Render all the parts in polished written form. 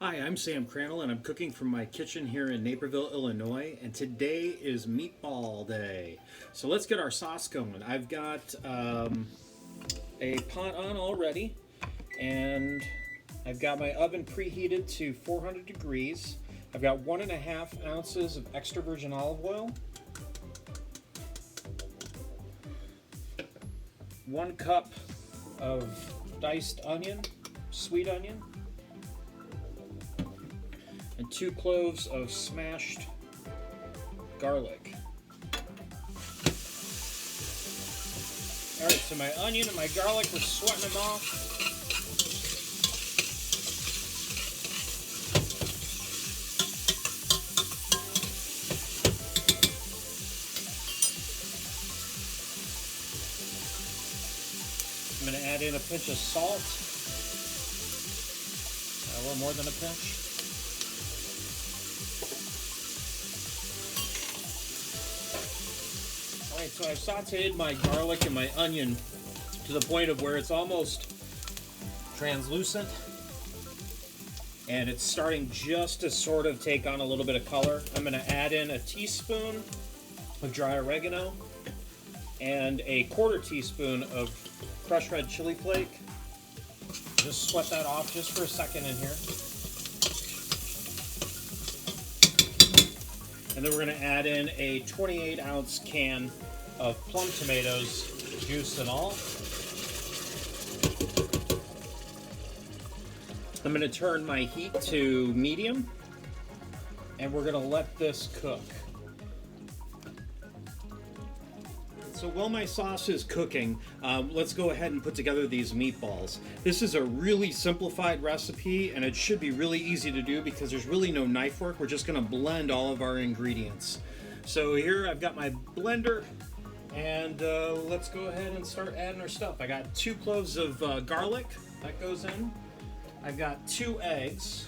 Hi, I'm Sam Crandall, and I'm cooking from my kitchen here in Naperville, Illinois. And today is Meatball Day. So let's get our sauce going. I've got a pot on already, and I've got my oven preheated to 400 degrees. I've got 1.5 ounces of extra virgin olive oil, 1 cup of diced onion, sweet onion, and 2 cloves of smashed garlic. All right, so my onion and my garlic, we're sweating them off. I'm going to add in a pinch of salt, a little more than a pinch. Alright, so I've sauteed my garlic and my onion to the point of where it's almost translucent, and it's starting just to sort of take on a little bit of color. I'm going to add in a teaspoon of dry oregano and a 1/4 teaspoon of crushed red chili flake. Just sweat that off just for a second in here. And then we're going to add in a 28-ounce can of plum tomatoes, juice and all. I'm going to turn my heat to medium, and we're going to let this cook. So while my sauce is cooking, let's go ahead and put together these meatballs. This is a really simplified recipe, and it should be really easy to do because there's really no knife work. We're just going to blend all of our ingredients. So here I've got my blender, and let's go ahead and start adding our stuff. I got 2 cloves of garlic that goes in. I've got 2 eggs.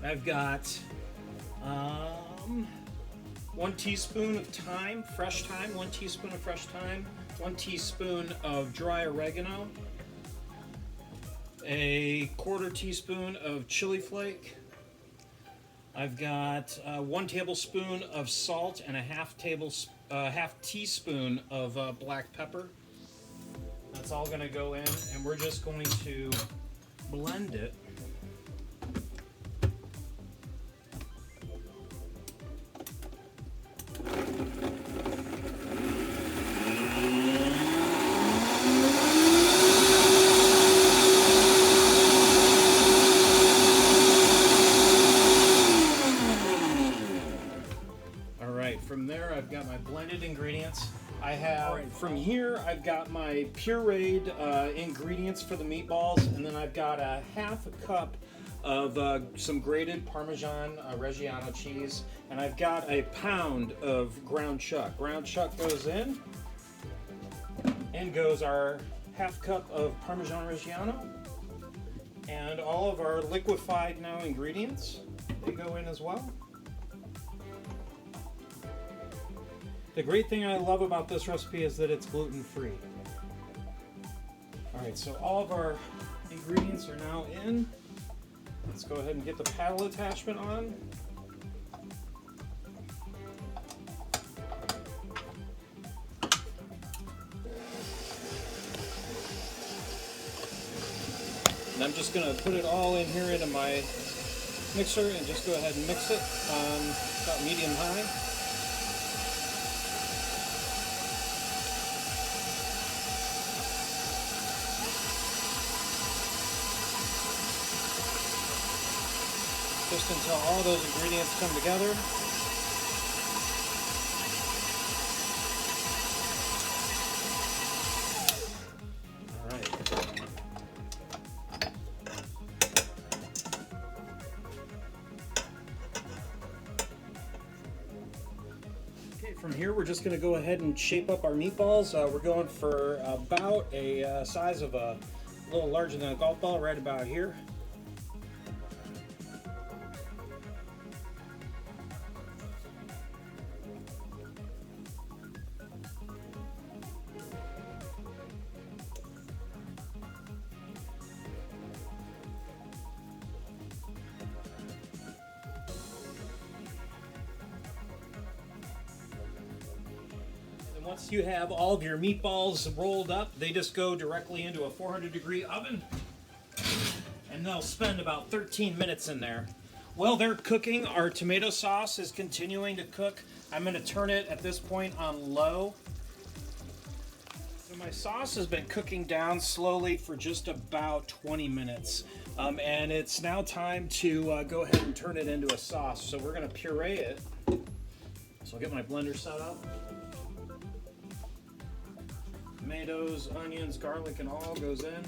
I've got 1 teaspoon of thyme, fresh thyme, 1 teaspoon of fresh thyme, 1 teaspoon of dry oregano, a 1/4 teaspoon of chili flake. I've got 1 tablespoon of salt and a half teaspoon of black pepper. That's all going to go in, and we're just going to blend it. From there, I've got my blended ingredients. I have, from here, I've got my pureed ingredients for the meatballs, and then I've got a 1/2 cup of some grated Parmesan Reggiano cheese, and I've got a pound of ground chuck. Ground chuck goes in, and goes our 1/2 cup of Parmesan Reggiano, and all of our liquefied now ingredients, they go in as well. The great thing I love about this recipe is that it's gluten-free. Alright, so all of our ingredients are now in. Let's go ahead and get the paddle attachment on. And I'm just going to put it all in here into my mixer and just go ahead and mix it on about medium-high. Just until all those ingredients come together. All right. Okay, from here we're just going to go ahead and shape up our meatballs. We're going for about a size of a little larger than a golf ball, right about here. Once you have all of your meatballs rolled up, they just go directly into a 400-degree oven, and they'll spend about 13 minutes in there. While they're cooking, our tomato sauce is continuing to cook. I'm going to turn it at this point on low. So my sauce has been cooking down slowly for just about 20 minutes. And it's now time to go ahead and turn it into a sauce. So we're going to puree it. So I'll get my blender set up. Tomatoes, onions, garlic, and all goes in.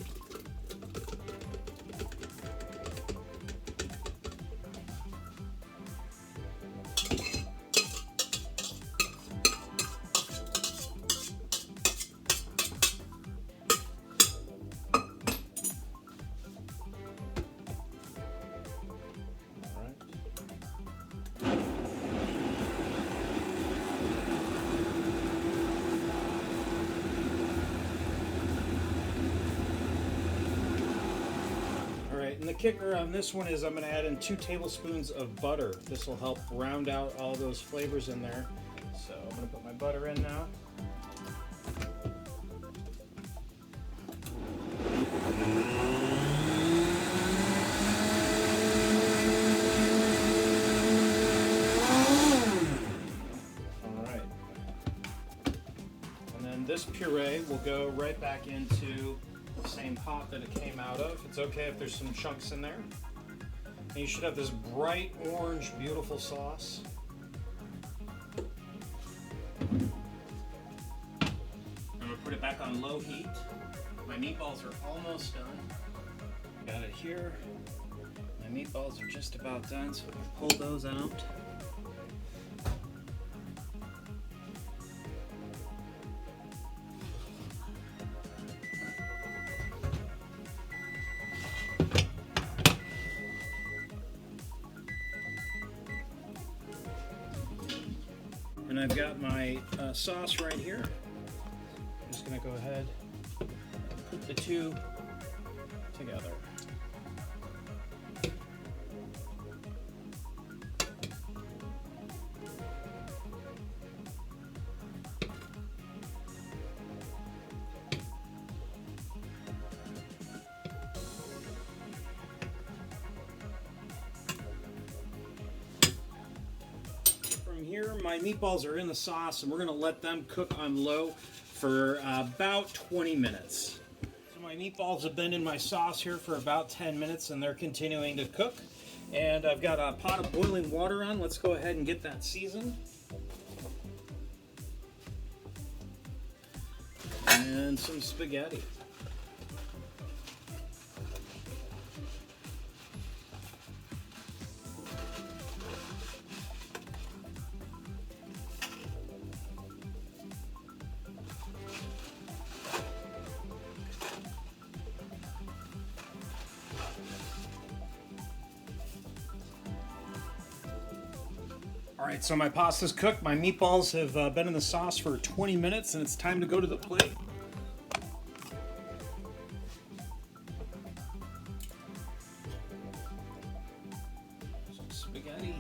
And the kicker on this one is I'm going to add in 2 tablespoons of butter. This will help round out all those flavors in there. So I'm going to put my butter in now. All right. And then this puree will go right back into the same pot that it came out of. It's okay if there's some chunks in there. And you should have this bright orange, beautiful sauce. I'm gonna put it back on low heat. My meatballs are almost done. Got it here. My meatballs are just about done, so I'll pull those out. And I've got my sauce right here. I'm just going to go ahead and put the two together. Here, my meatballs are in the sauce, and we're going to let them cook on low for about 20 minutes. So my meatballs have been in my sauce here for about 10 minutes, and they're continuing to cook. And I've got a pot of boiling water on. Let's go ahead and get that seasoned. And some spaghetti. All right, so my pasta's cooked. My meatballs have been in the sauce for 20 minutes, and it's time to go to the plate. Some spaghetti.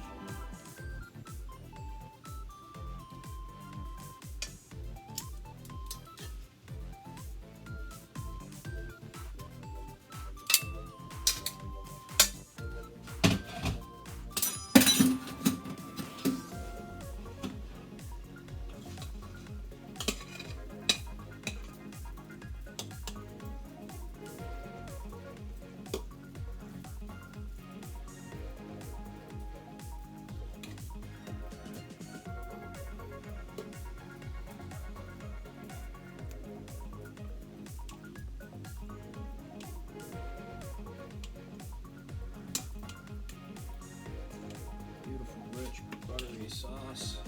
Beautiful, rich, buttery sauce.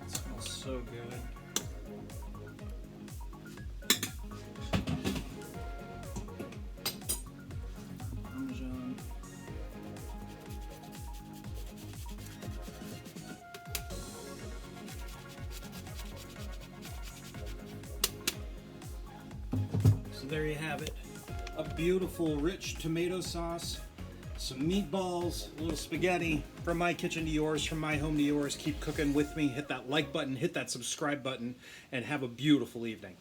It smells so good. Parmesan. So there you have it. A beautiful, rich tomato sauce some meatballs, a little spaghetti. From my kitchen to yours, from my home to yours. Keep cooking with me. Hit that like button, hit that subscribe button, and have a beautiful evening.